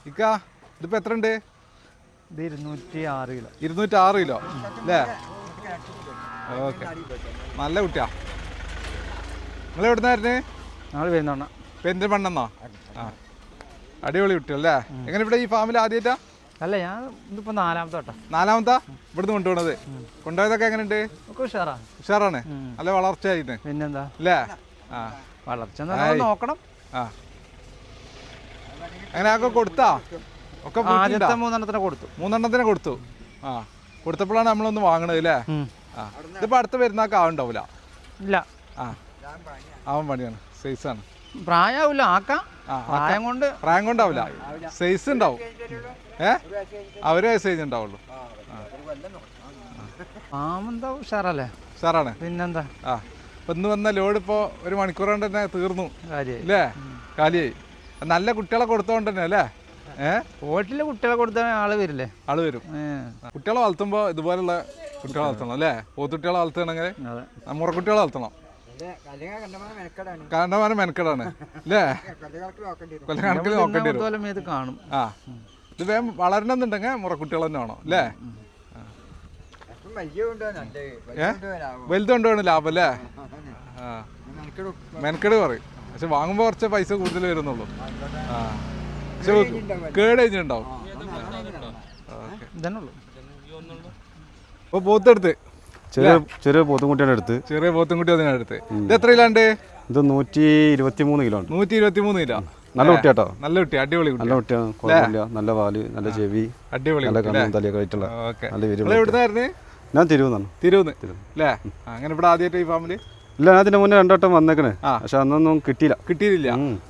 ഇക്ക ഇതിപ്പോൾ എത്ര ഉണ്ട്? ഇത് 206 കിലോ. 206 കിലോ അല്ലേ? ഓക്കെ, നല്ല കുട്ടിയാ. നിങ്ങൾ എവിടുന്നായിരുന്നു? ഞങ്ങൾ വരുന്നോണ്ണ പെരിന്തൽമണ്ണെന്നോ? ആ, അടിപൊളി കുട്ടിയല്ലേ? എങ്ങനെ ഇവിടെ ഈ ഫാമിൽ ആദ്യമായിട്ടാ? അല്ല, ഞാൻ ഇതിപ്പോൾ 4ാമത്തെ വട്ടം. 4ാമത്താ ഇവിടുന്ന് കൊണ്ടുപോകണത്? കൊണ്ടുപോയതൊക്കെ എങ്ങനെയുണ്ട്? ഒക്കെ ഉഷാറാണ്. ഉഷാറാണ്, നല്ല വളർച്ചയായിട്ട്. പിന്നെന്താ അല്ലേ? ആ, വളർച്ച നോക്കണം. ആ, അങ്ങനെ ആക്കെ കൊടുത്താ? ഒക്കെ ആദ്യത്തെ 3 കൊടുത്തു. 3 കൊടുത്തു. ആ, കൊടുത്തപ്പോഴാണ് നമ്മളൊന്ന് വാങ്ങണത് അല്ലേ? ആ, ഇതിപ്പോൾ അടുത്ത് വരുന്നൊക്കെ ആവുണ്ടാവില്ല. ഇല്ല, ആ, ആവാൻ പണിയാണ്, സൈസാണ്. പ്രായമാവില്ല, ആക്കാം. പ്രായം കൊണ്ടാവില്ല, സൈസ് ഉണ്ടാവും. അവരെ സൈസ് ഉണ്ടാവുള്ളൂ. പാമെന്താ ഉഷാറല്ലേ? ഉഷാറാണ്. പിന്നെന്താ? ആ, ഇപ്പം ഇന്ന് വന്ന ലോഡ് ഇപ്പോൾ 1 മണിക്കൂർ കൊണ്ട് തന്നെ തീർന്നു കാര്യല്ലേ? കാലിയായി. നല്ല കുട്ടികളെ കൊടുത്തോണ്ട് തന്നെ അല്ലേ? വീട്ടിലെ കുട്ടികളെ കൊടുത്താൽ ആള് വരില്ലേ? ആള് വരും. കുട്ടികളെ വളർത്തുമ്പോൾ ഇതുപോലുള്ള കുട്ടികളെ വളർത്തണം അല്ലേ? പോത്തുകുട്ടികളെ വളർത്തണമെങ്കിൽ മുറക്കുട്ടികളെ വളർത്തണം. കണ്ടമാനം മെനക്കെടാണ് അല്ലേ? കൊല്ലക്കണക്കിൽ നോക്കേണ്ടി വരും. കാണും. ആ, ഇത് വേഗം വളരണമെന്നുണ്ടെങ്കിൽ മുറക്കുട്ടികൾ തന്നെ വേണം അല്ലേ? വലുത് കൊണ്ടുപോകണം ലാഭം അല്ലേ? ആ, മെനക്കെട് പറയും, പക്ഷെ വാങ്ങുമ്പോൾ കുറച്ച് പൈസ കൂടുതൽ വരുന്നുള്ളൂ. ആ, പക്ഷെ കേട് കഴിഞ്ഞിട്ടുണ്ടാവും. അപ്പോൾ പോത്തെടുത്ത് ചെറിയ പോത്തുംകുട്ടിയുടെ അടുത്ത് ചെറിയ പോത്തുംകുട്ടി അതിനടുത്ത് ഇത് എത്ര കിലോണ്ട്? ഇത് 123 കിലോ ഉണ്ട്. 123 കിലോ. നല്ല കുട്ടിയാട്ടോ. നല്ല കുട്ടി, അടിപൊളി കുട്ടി. നല്ല കുട്ടിയാണ്, കുഴപ്പമില്ല. നല്ല പാല്, നല്ല ചെവി, അടിപൊളി, നല്ല കണ്ണും തലയൊക്കെ ആയിട്ടുള്ള നല്ല വിരുദ്ധ. എവിടുന്നായിരുന്നു? ഞാൻ തിരുവന്നാണ്. തിരുവന്ന് അല്ലേ? അങ്ങനെ ഇവിടെ ആദ്യമായിട്ട് ഈ ഫാമിലി? ഇല്ല, ഞാൻ അതിന്റെ മുന്നേ 2 വട്ടം വന്നേക്കണേ, പക്ഷെ അന്നൊന്നും കിട്ടിയില്ല.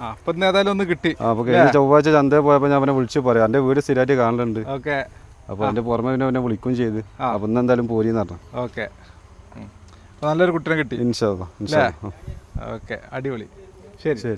അപ്പൊ ഏതായാലും ഒന്ന് കിട്ടി. അപ്പൊ ചൊവ്വാഴ്ച ചന്തയിൽ പോയപ്പോ ഞാൻ അവനെ വിളിച്ച് പറയാം, എന്റെ വീട് സ്ഥിരമായിട്ട് കാണലുണ്ട്. ഓക്കെ. അപ്പൊ അതിന്റെ പുറമെ പിന്നെ അവനെ വിളിക്കുകയും ചെയ്ത്. അപ്പൊ ഇന്ന് എന്തായാലും പോരിന്ന് പറഞ്ഞു. ഓക്കെ, നല്ലൊരു കുട്ടിനെ കിട്ടി. ഇൻഷാ അല്ലാഹ്. ഓക്കെ, അടിപൊളി. ശരി.